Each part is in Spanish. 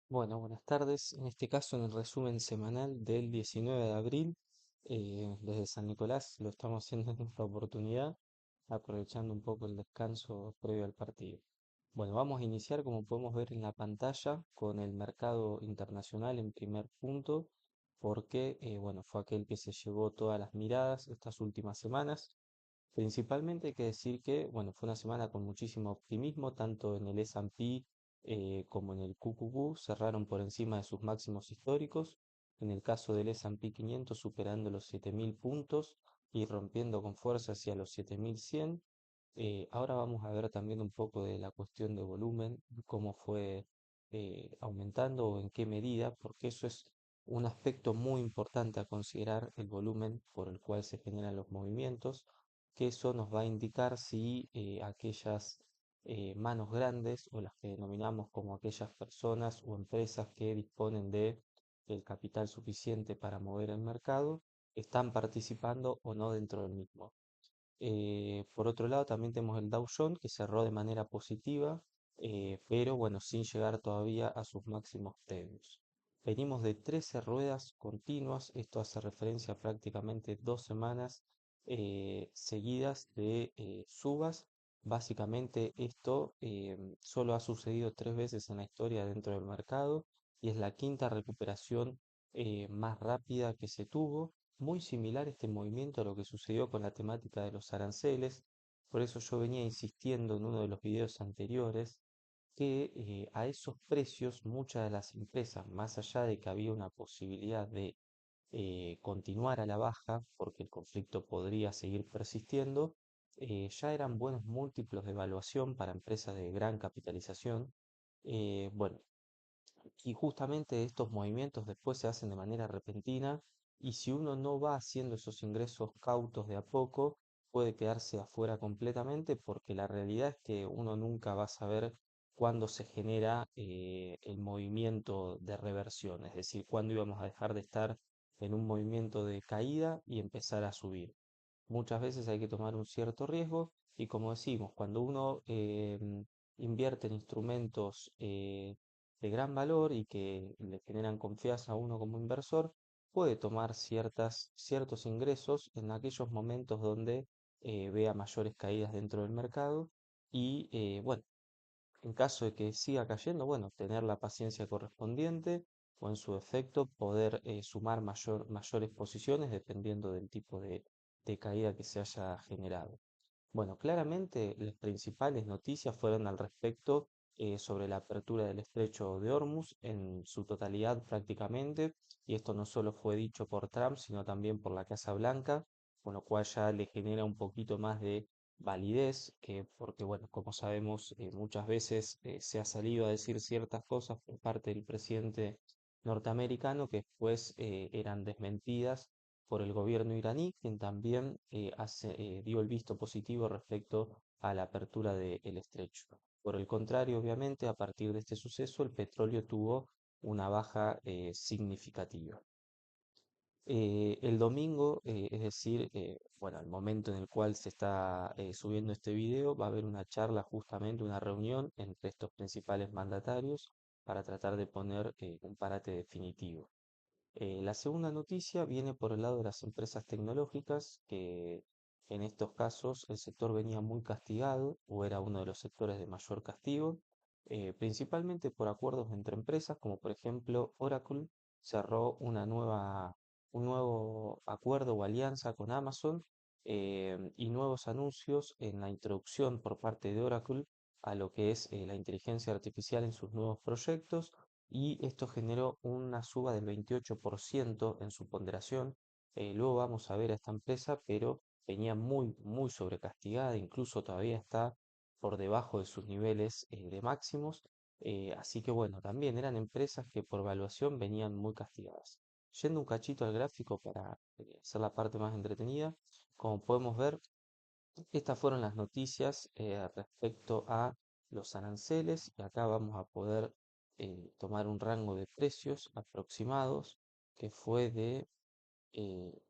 Bueno, buenas tardes. En este caso, en el resumen semanal del 19 de abril, desde San Nicolás, lo estamos haciendo en esta oportunidad, aprovechando un poco el descanso previo al partido. Bueno, vamos a iniciar, como podemos ver en la pantalla, con el mercado internacional en primer punto, porque, bueno, fue aquel que se llevó todas las miradas estas últimas semanas. Principalmente hay que decir que, bueno, fue una semana con muchísimo optimismo, tanto en el S&P como en el QQQ, cerraron por encima de sus máximos históricos. En el caso del S&P 500, superando los 7.000 puntos y rompiendo con fuerza hacia los 7.100. Ahora vamos a ver también un poco de la cuestión de volumen, cómo fue aumentando o en qué medida, porque eso es un aspecto muy importante a considerar, el volumen por el cual se generan los movimientos, que eso nos va a indicar si aquellas manos grandes o las que denominamos como aquellas personas o empresas que disponen de el capital suficiente para mover el mercado están participando o no dentro del mismo. Por otro lado, también tenemos el Dow Jones que cerró de manera positiva, pero bueno, sin llegar todavía a sus máximos previos. Venimos de 13 ruedas continuas, esto hace referencia a prácticamente 2 semanas seguidas de subas. Básicamente esto solo ha sucedido 3 veces en la historia dentro del mercado y es la quinta recuperación más rápida que se tuvo. Muy similar este movimiento a lo que sucedió con la temática de los aranceles. Por eso yo venía insistiendo en uno de los videos anteriores que a esos precios muchas de las empresas, más allá de que había una posibilidad de continuar a la baja, porque el conflicto podría seguir persistiendo, ya eran buenos múltiplos de evaluación para empresas de gran capitalización. Bueno, y justamente estos movimientos después se hacen de manera repentina y si uno no va haciendo esos ingresos cautos de a poco, puede quedarse afuera completamente porque la realidad es que uno nunca va a saber cuándo se genera el movimiento de reversión, es decir, cuándo íbamos a dejar de estar en un movimiento de caída y empezar a subir. Muchas veces hay que tomar un cierto riesgo y como decimos, cuando uno invierte en instrumentos de gran valor y que le generan confianza a uno como inversor, puede tomar ciertos ingresos en aquellos momentos donde vea mayores caídas dentro del mercado y bueno, en caso de que siga cayendo, bueno, tener la paciencia correspondiente o en su efecto poder sumar mayores posiciones dependiendo del tipo de caída que se haya generado. Bueno, claramente las principales noticias fueron al respecto sobre la apertura del estrecho de Hormuz en su totalidad prácticamente, y esto no solo fue dicho por Trump, sino también por la Casa Blanca, con lo cual ya le genera un poquito más de validez, porque bueno, como sabemos, muchas veces se ha salido a decir ciertas cosas por parte del presidente norteamericano que después eran desmentidas por el gobierno iraní, quien también dio el visto positivo respecto a la apertura del estrecho. Por el contrario, obviamente, a partir de este suceso, el petróleo tuvo una baja significativa. El domingo, es decir, bueno, al momento en el cual se está subiendo este video, va a haber una charla, justamente una reunión entre estos principales mandatarios para tratar de poner un parate definitivo. La segunda noticia viene por el lado de las empresas tecnológicas, que en estos casos el sector venía muy castigado o era uno de los sectores de mayor castigo, principalmente por acuerdos entre empresas, como por ejemplo Oracle cerró un nuevo acuerdo o alianza con Amazon y nuevos anuncios en la introducción por parte de Oracle a lo que es la inteligencia artificial en sus nuevos proyectos y esto generó una suba del 28% en su ponderación. Luego vamos a ver a esta empresa, pero venía muy sobrecastigada, incluso todavía está por debajo de sus niveles de máximos. Así que bueno, también eran empresas que por valuación venían muy castigadas. Yendo un cachito al gráfico para hacer la parte más entretenida, como podemos ver, estas fueron las noticias respecto a los aranceles y acá vamos a poder tomar un rango de precios aproximados que fue de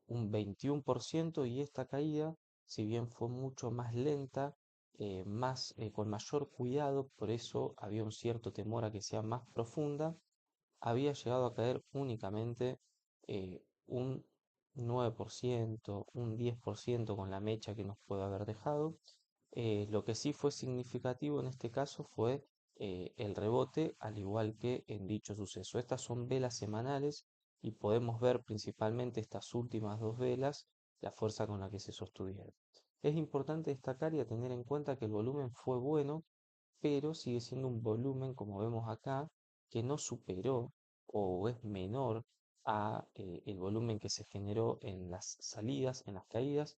un 21% y esta caída, si bien fue mucho más lenta, con mayor cuidado, por eso había un cierto temor a que sea más profunda, había llegado a caer únicamente un 9%, un 10% con la mecha que nos puede haber dejado. Lo que sí fue significativo en este caso fue el rebote, al igual que en dicho suceso. Estas son velas semanales y podemos ver principalmente estas últimas dos velas, la fuerza con la que se sostuvieron. Es importante destacar y a tener en cuenta que el volumen fue bueno, pero sigue siendo un volumen, como vemos acá, que no superó o es menor a el volumen que se generó en las salidas, en las caídas.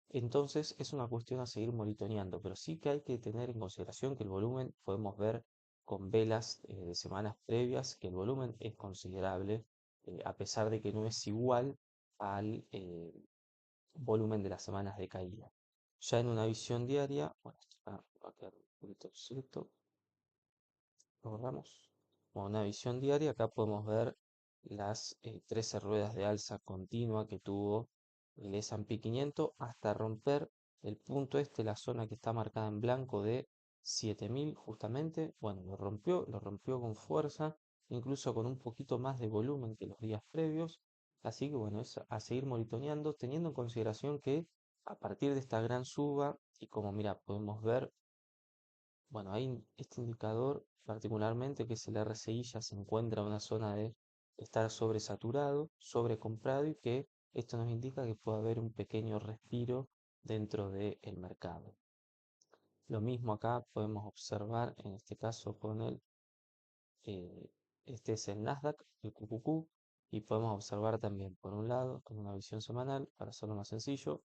Entonces es una cuestión a seguir monitoreando, pero sí que hay que tener en consideración que el volumen, podemos ver con velas de semanas previas, que el volumen es considerable, a pesar de que no es igual al volumen de las semanas de caída. Ya en una visión diaria, bueno, va a quedar un poquito suelto, lo borramos. Con una visión diaria, acá podemos ver las 13 ruedas de alza continua que tuvo el S&P 500 hasta romper el punto este, la zona que está marcada en blanco de 7000 justamente. Bueno, lo rompió con fuerza, incluso con un poquito más de volumen que los días previos. Así que bueno, es a seguir monitoreando, teniendo en consideración que a partir de esta gran suba, y como mira, podemos ver, bueno, hay este indicador particularmente que es el RSI, ya se encuentra en una zona de estar sobresaturado, sobrecomprado y que esto nos indica que puede haber un pequeño respiro dentro del mercado. Lo mismo acá podemos observar en este caso con eh, este es el Nasdaq, el QQQ, y podemos observar también por un lado, con una visión semanal, para hacerlo más sencillo,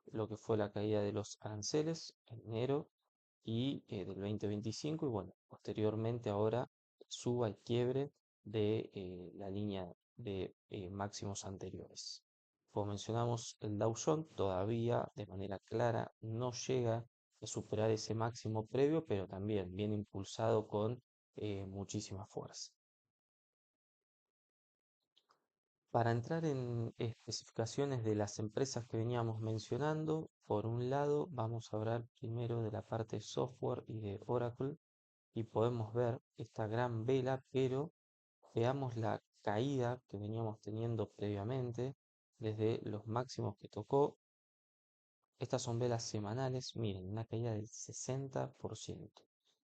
lo que fue la caída de los aranceles en enero y del 2025 y bueno, posteriormente ahora suba y quiebre de la línea de máximos anteriores. Como mencionamos, el Dow Jones todavía de manera clara no llega a superar ese máximo previo, pero también viene impulsado con muchísima fuerza. Para entrar en especificaciones de las empresas que veníamos mencionando, por un lado vamos a hablar primero de la parte software y de Oracle y podemos ver esta gran vela, pero veamos la caída que veníamos teniendo previamente desde los máximos que tocó. Estas son velas semanales, miren, una caída del 60%.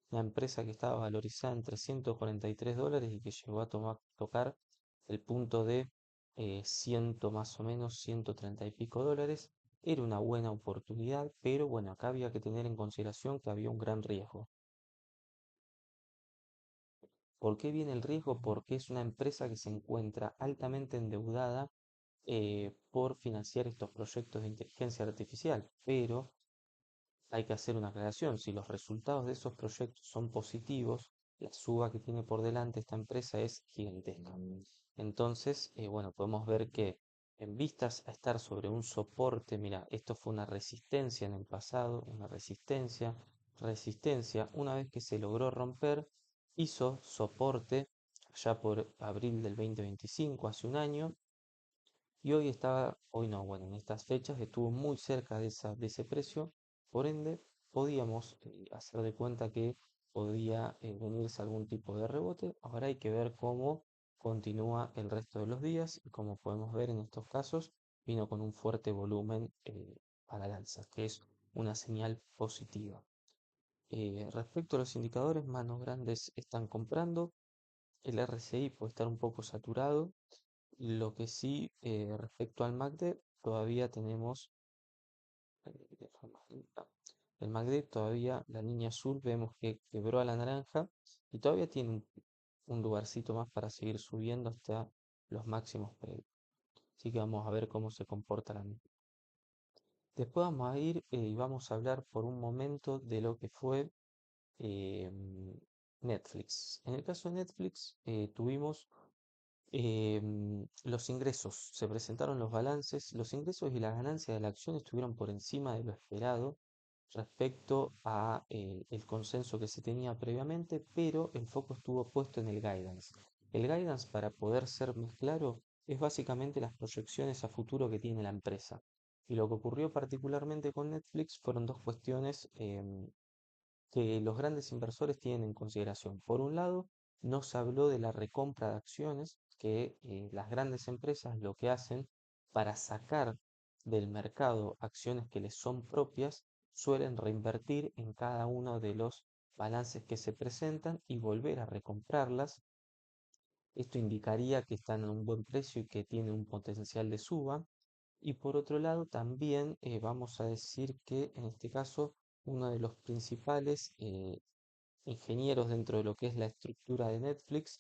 Una empresa que estaba valorizada en $343 y que llegó a tocar el punto de ciento más o menos, 130 y pico dólares. Era una buena oportunidad, pero bueno, acá había que tener en consideración que había un gran riesgo. ¿Por qué viene el riesgo? Porque es una empresa que se encuentra altamente endeudada por financiar estos proyectos de inteligencia artificial, pero hay que hacer una aclaración. Si los resultados de esos proyectos son positivos, la suba que tiene por delante esta empresa es gigantesca. Entonces, bueno, podemos ver que en vistas a estar sobre un soporte, mira, esto fue una resistencia en el pasado, una resistencia, resistencia, una vez que se logró romper, hizo soporte ya por abril del 2025, hace un año, y hoy estaba, hoy no, bueno, en estas fechas estuvo muy cerca de ese precio, por ende podíamos hacer de cuenta que podía venirse algún tipo de rebote. Ahora hay que ver cómo continúa el resto de los días y como podemos ver en estos casos, vino con un fuerte volumen para el alza, que es una señal positiva. Respecto a los indicadores, manos grandes están comprando, el RSI puede estar un poco saturado, lo que sí, respecto al MACD, todavía tenemos, el MACD todavía, la línea azul, vemos que quebró a la naranja y todavía tiene un lugarcito más para seguir subiendo hasta los máximos previos. Así que vamos a ver cómo se comporta la misma. Después vamos a ir y vamos a hablar por un momento de lo que fue Netflix. En el caso de Netflix, tuvimos los ingresos, se presentaron los balances, los ingresos y las ganancias de la acción estuvieron por encima de lo esperado respecto a el consenso que se tenía previamente, pero el foco estuvo puesto en el guidance. El guidance, para poder ser más claro, es básicamente las proyecciones a futuro que tiene la empresa. Y lo que ocurrió particularmente con Netflix fueron dos cuestiones que los grandes inversores tienen en consideración. Por un lado, no se habló de la recompra de acciones, que las grandes empresas lo que hacen para sacar del mercado acciones que les son propias, suelen reinvertir en cada uno de los balances que se presentan y volver a recomprarlas. Esto indicaría que están a un buen precio y que tienen un potencial de suba. Y por otro lado, también vamos a decir que en este caso uno de los principales ingenieros dentro de lo que es la estructura de Netflix,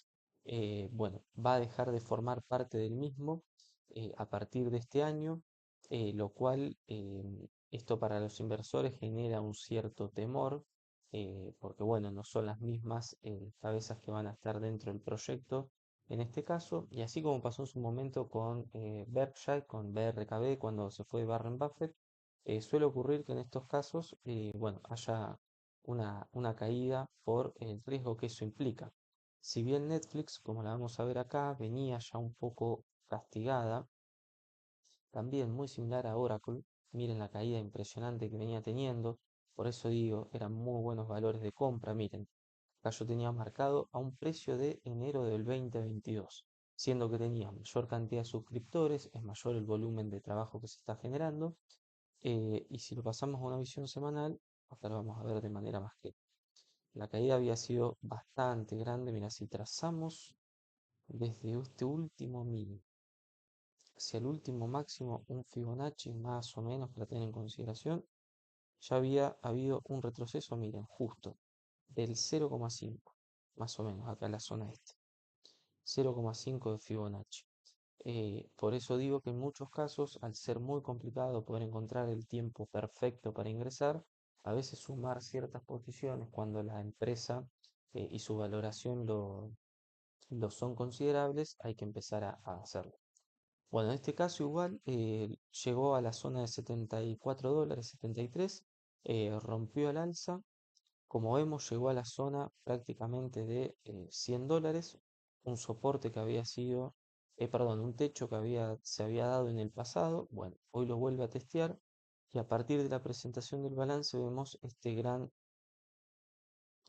bueno, va a dejar de formar parte del mismo a partir de este año, lo cual esto para los inversores genera un cierto temor, porque bueno, no son las mismas cabezas que van a estar dentro del proyecto en este caso, y así como pasó en su momento con Berkshire, con BRKB, cuando se fue Warren Buffett, suele ocurrir que en estos casos, bueno, haya una caída por el riesgo que eso implica. Si bien Netflix, como la vamos a ver acá, venía ya un poco castigada, también muy similar a Oracle, miren la caída impresionante que venía teniendo, por eso digo, eran muy buenos valores de compra, miren, acá yo tenía marcado a un precio de enero del 2022, siendo que tenía mayor cantidad de suscriptores, es mayor el volumen de trabajo que se está generando, y si lo pasamos a una visión semanal, acá lo vamos a ver de manera más clara. La caída había sido bastante grande. Mira, si trazamos desde este último mínimo hacia el último máximo un Fibonacci más o menos para tener en consideración, ya había habido un retroceso, miren, justo del 0,5, más o menos, acá en la zona este. 0,5 de Fibonacci. Por eso digo que en muchos casos, al ser muy complicado poder encontrar el tiempo perfecto para ingresar, a veces sumar ciertas posiciones cuando la empresa y su valoración lo son considerables, hay que empezar a hacerlo. Bueno, en este caso igual llegó a la zona de 74 dólares, 73, rompió el alza, como vemos, llegó a la zona prácticamente de 100 dólares, un soporte que había sido, perdón, un techo que se había dado en el pasado. Bueno, hoy lo vuelve a testear y a partir de la presentación del balance vemos este gran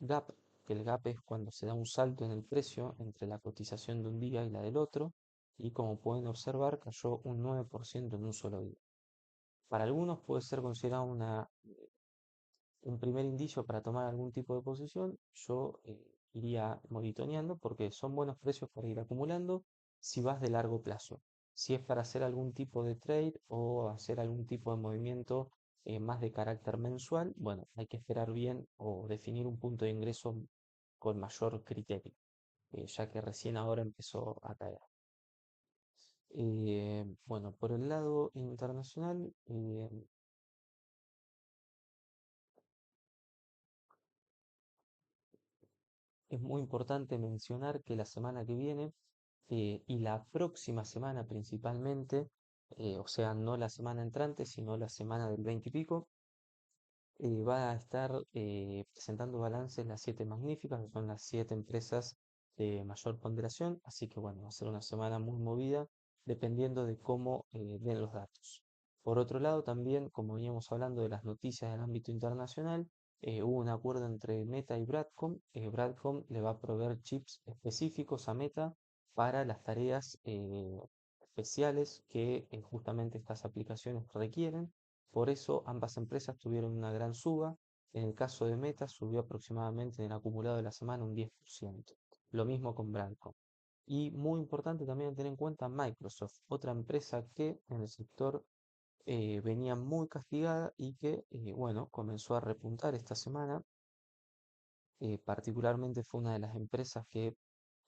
gap, que el gap es cuando se da un salto en el precio entre la cotización de un día y la del otro, y como pueden observar, cayó un 9% en un solo día. Para algunos puede ser considerado un primer indicio para tomar algún tipo de posición, yo iría monitoreando porque son buenos precios para ir acumulando si vas de largo plazo. Si es para hacer algún tipo de trade o hacer algún tipo de movimiento más de carácter mensual, bueno, hay que esperar bien o definir un punto de ingreso con mayor criterio, ya que recién ahora empezó a caer. Bueno, por el lado internacional, es muy importante mencionar que la semana que viene y la próxima semana principalmente, o sea, no la semana entrante, sino la semana del 20 y pico, va a estar presentando balances las siete magníficas, que son las siete empresas de mayor ponderación, así que bueno, va a ser una semana muy movida dependiendo de cómo den los datos. Por otro lado, también, como veníamos hablando de las noticias del ámbito internacional, hubo un acuerdo entre Meta y Broadcom. Broadcom le va a proveer chips específicos a Meta para las tareas especiales que justamente estas aplicaciones requieren. Por eso ambas empresas tuvieron una gran suba. En el caso de Meta subió aproximadamente en el acumulado de la semana un 10%. Lo mismo con Broadcom. Y muy importante también tener en cuenta Microsoft, otra empresa que en el sector venía muy castigada y que, bueno, comenzó a repuntar esta semana. Particularmente fue una de las empresas que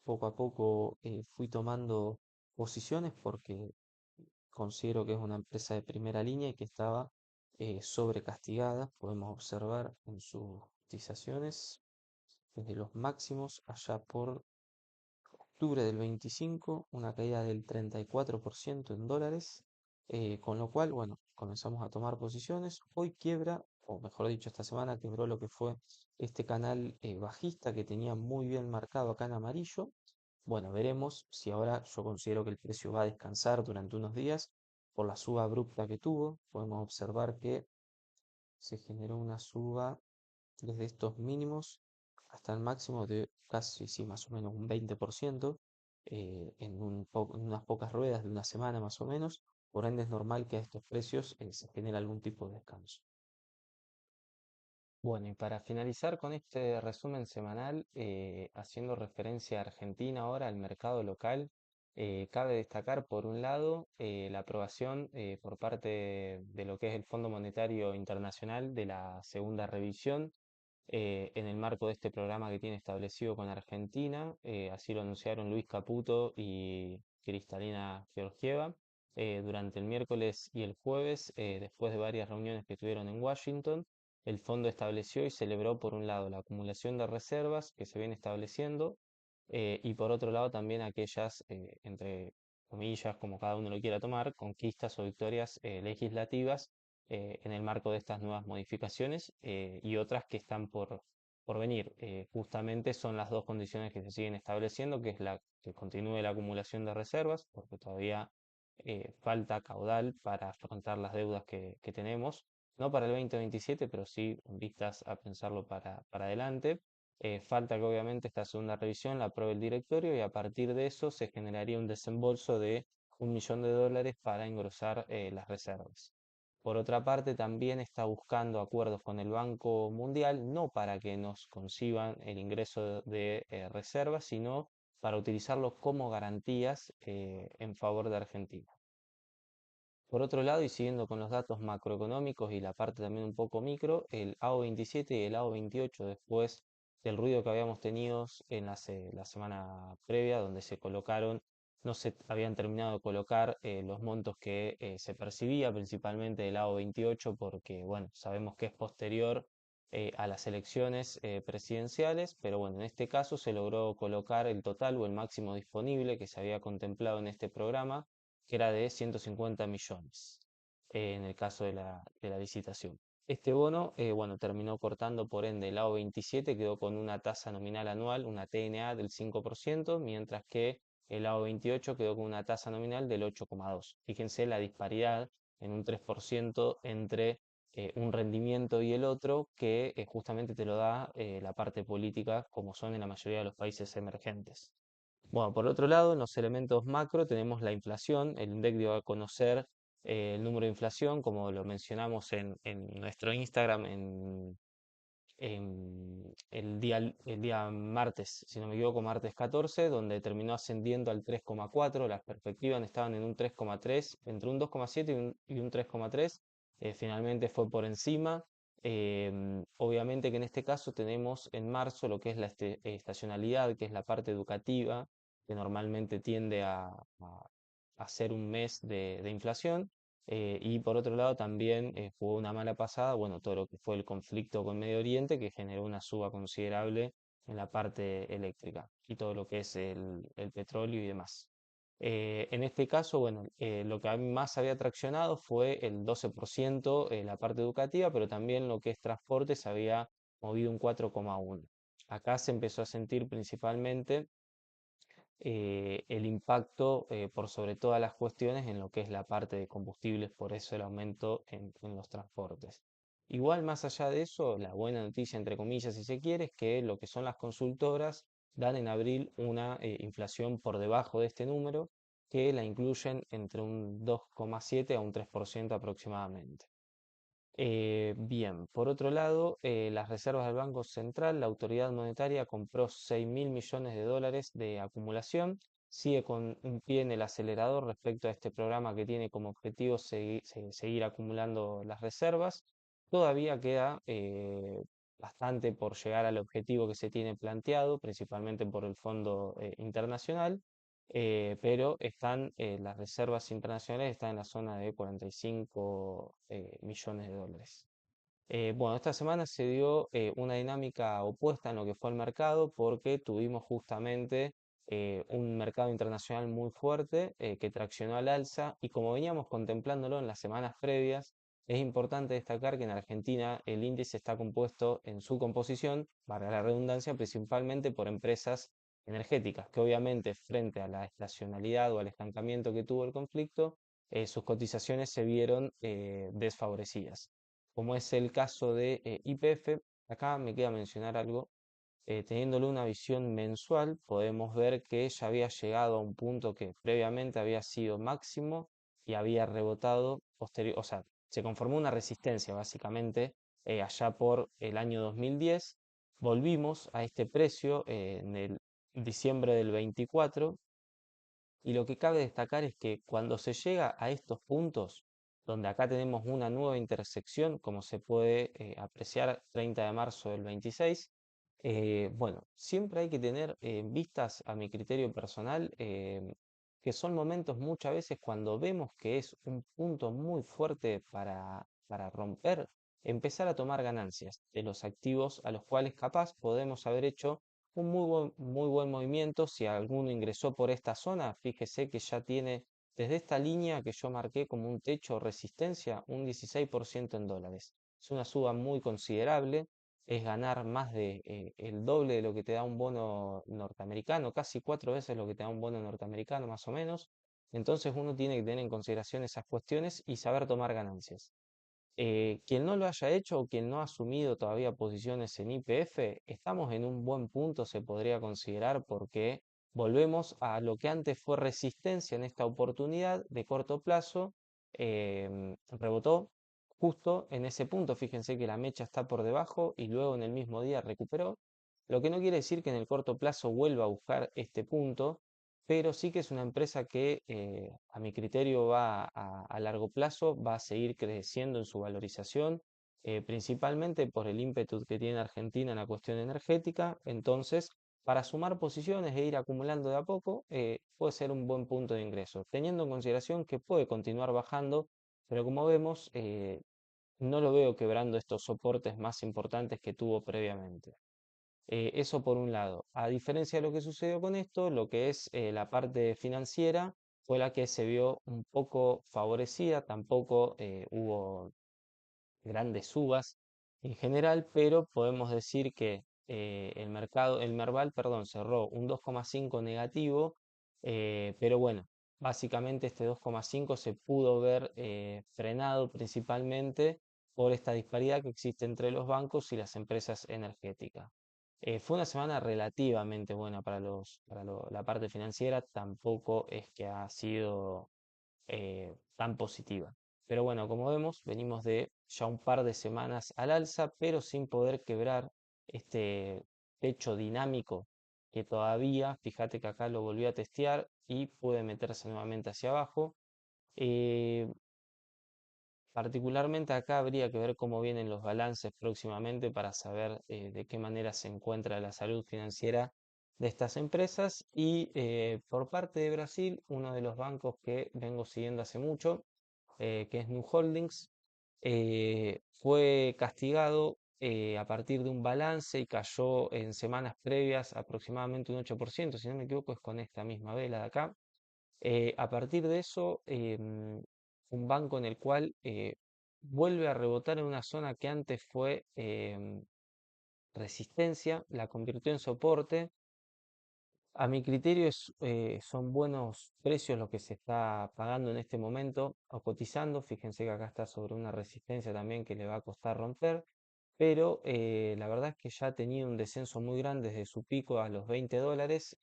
poco a poco fui tomando posiciones porque considero que es una empresa de primera línea y que estaba sobrecastigada. Podemos observar en sus cotizaciones desde los máximos allá por octubre del 25, una caída del 34% en dólares, con lo cual, bueno, comenzamos a tomar posiciones. Hoy quiebra, o mejor dicho, esta semana quebró lo que fue este canal bajista que tenía muy bien marcado acá en amarillo. Bueno, veremos si ahora yo considero que el precio va a descansar durante unos días por la suba abrupta que tuvo. Podemos observar que se generó una suba desde estos mínimos hasta el máximo de casi, sí, más o menos un 20% en en unas pocas ruedas de una semana más o menos. Por ende es normal que a estos precios se genere algún tipo de descanso. Bueno, y para finalizar con este resumen semanal, haciendo referencia a Argentina ahora, al mercado local, cabe destacar por un lado la aprobación por parte de lo que es el Fondo Monetario Internacional de la segunda revisión en el marco de este programa que tiene establecido con Argentina. Así lo anunciaron Luis Caputo y Cristalina Georgieva durante el miércoles y el jueves, después de varias reuniones que tuvieron en Washington. El fondo estableció y celebró, por un lado, la acumulación de reservas que se viene estableciendo y por otro lado también aquellas, entre comillas, como cada uno lo quiera tomar, conquistas o victorias legislativas en el marco de estas nuevas modificaciones y otras que están por venir. Justamente son las dos condiciones que se siguen estableciendo, que es la que continúe la acumulación de reservas, porque todavía falta caudal para afrontar las deudas que tenemos, no para el 2027, pero sí en vistas a pensarlo para adelante. Falta que obviamente esta segunda revisión la apruebe el directorio y a partir de eso se generaría un desembolso de $1 millón para engrosar las reservas. Por otra parte, también está buscando acuerdos con el Banco Mundial, no para que nos conciban el ingreso de reservas, sino para utilizarlo como garantías en favor de Argentina. Por otro lado, y siguiendo con los datos macroeconómicos y la parte también un poco micro, el AO 27 y el AO 28, después del ruido que habíamos tenido en la semana previa, donde se colocaron, no se habían terminado de colocar los montos que se percibía, principalmente el AO 28, porque, bueno, sabemos que es posterior a las elecciones presidenciales, pero bueno, en este caso se logró colocar el total o el máximo disponible que se había contemplado en este programa, que era de 150 millones en el caso de la licitación. Este bono, bueno, terminó cortando por ende el lado 27, quedó con una tasa nominal anual, una TNA del 5%, mientras que el lado 28 quedó con una tasa nominal del 8,2%. Fíjense la disparidad en un 3% entre un rendimiento y el otro, que justamente te lo da la parte política, como son en la mayoría de los países emergentes. Bueno, por otro lado, en los elementos macro tenemos la inflación. El INDEC dio a conocer el número de inflación, como lo mencionamos en nuestro Instagram el día martes, si no me equivoco, martes 14, donde terminó ascendiendo al 3,4. Las perspectivas estaban en un 3,3, entre un 2,7 y un 3,3. Finalmente fue por encima. Obviamente que en este caso tenemos en marzo lo que es la estacionalidad, que es la parte educativa, que normalmente tiende a ser un mes de inflación. Y por otro lado también jugó una mala pasada, bueno, todo lo que fue el conflicto con Medio Oriente, que generó una suba considerable en la parte eléctrica y todo lo que es el petróleo y demás. En este caso, bueno, lo que a mí más había traccionado fue el 12% la parte educativa, pero también lo que es transporte se había movido un 4,1. Acá se empezó a sentir principalmente el impacto por sobre todas las cuestiones en lo que es la parte de combustibles, por eso el aumento en los transportes. Igual, más allá de eso, la buena noticia, entre comillas, si se quiere, es que lo que son las consultoras dan en abril una inflación por debajo de este número, que la incluyen entre un 2,7 a un 3% aproximadamente. Bien, por otro lado, las reservas del Banco Central, la autoridad monetaria compró 6.000 millones de dólares de acumulación, sigue con un pie en el acelerador respecto a este programa que tiene como objetivo seguir acumulando las reservas. Todavía queda bastante por llegar al objetivo que se tiene planteado, principalmente por el Fondo Internacional, pero las reservas internacionales están en la zona de 45 millones de dólares. Bueno, esta semana se dio una dinámica opuesta en lo que fue el mercado porque tuvimos justamente un mercado internacional muy fuerte que traccionó al alza y como veníamos contemplándolo en las semanas previas, es importante destacar que en Argentina el índice está compuesto en su composición, para la redundancia, principalmente por empresas energéticas, que obviamente frente a la estacionalidad o al estancamiento que tuvo el conflicto, sus cotizaciones se vieron desfavorecidas como es el caso de YPF. Acá me queda mencionar algo teniéndole una visión mensual, podemos ver que ya había llegado a un punto que previamente había sido máximo y había rebotado posterior, o sea, se conformó una resistencia básicamente allá por el año 2010. Volvimos a este precio en el diciembre del 24 y lo que cabe destacar es que cuando se llega a estos puntos, donde acá tenemos una nueva intersección, como se puede apreciar 30 de marzo del 26, bueno, siempre hay que tener en vistas, a mi criterio personal, que son momentos muchas veces cuando vemos que es un punto muy fuerte para romper, empezar a tomar ganancias de los activos a los cuales capaz podemos haber hecho un muy buen movimiento. Si alguno ingresó por esta zona, fíjese que ya tiene desde esta línea que yo marqué como un techo o resistencia, un 16% en dólares. Es una suba muy considerable, es ganar más de el doble de lo que te da un bono norteamericano, casi 4 veces lo que te da un bono norteamericano más o menos. Entonces uno tiene que tener en consideración esas cuestiones y saber tomar ganancias. Quien no lo haya hecho o quien no ha asumido todavía posiciones en YPF, estamos en un buen punto, se podría considerar, porque volvemos a lo que antes fue resistencia en esta oportunidad de corto plazo. Rebotó justo en ese punto, fíjense que la mecha está por debajo y luego en el mismo día recuperó, lo que no quiere decir que en el corto plazo vuelva a buscar este punto, pero sí que es una empresa que a mi criterio va a largo plazo, va a seguir creciendo en su valorización, principalmente por el ímpetu que tiene Argentina en la cuestión energética. Entonces, para sumar posiciones e ir acumulando de a poco, puede ser un buen punto de ingreso, teniendo en consideración que puede continuar bajando, pero como vemos, no lo veo quebrando estos soportes más importantes que tuvo previamente. Eso por un lado. A diferencia de lo que sucedió con esto, lo que es la parte financiera fue la que se vio un poco favorecida, tampoco hubo grandes subas en general, pero podemos decir que el mercado, el Merval, perdón, cerró un 2,5 negativo, pero bueno, básicamente este 2,5 se pudo ver frenado principalmente por esta disparidad que existe entre los bancos y las empresas energéticas. Fue una semana relativamente buena para la parte financiera, tampoco es que ha sido tan positiva. Pero bueno, como vemos, venimos de ya un par de semanas al alza, pero sin poder quebrar este techo dinámico que todavía, fíjate que acá lo volví a testear y puede meterse nuevamente hacia abajo. Eh, Particularmente acá habría que ver cómo vienen los balances próximamente para saber de qué manera se encuentra la salud financiera de estas empresas. Y por parte de Brasil, uno de los bancos que vengo siguiendo hace mucho, que es Nu Holdings, fue castigado a partir de un balance y cayó en semanas previas aproximadamente un 8%, si no me equivoco, es con esta misma vela de acá. A partir de eso, un banco en el cual vuelve a rebotar en una zona que antes fue resistencia, la convirtió en soporte. A mi criterio son buenos precios los que se está pagando en este momento o cotizando. Fíjense que acá está sobre una resistencia también que le va a costar romper, pero la verdad es que ya ha tenido un descenso muy grande desde su pico a los $20.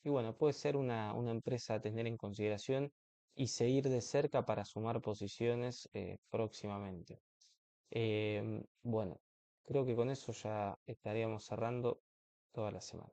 Y bueno, puede ser una empresa a tener en consideración y seguir de cerca para sumar posiciones próximamente. Bueno, creo que con eso ya estaríamos cerrando toda la semana.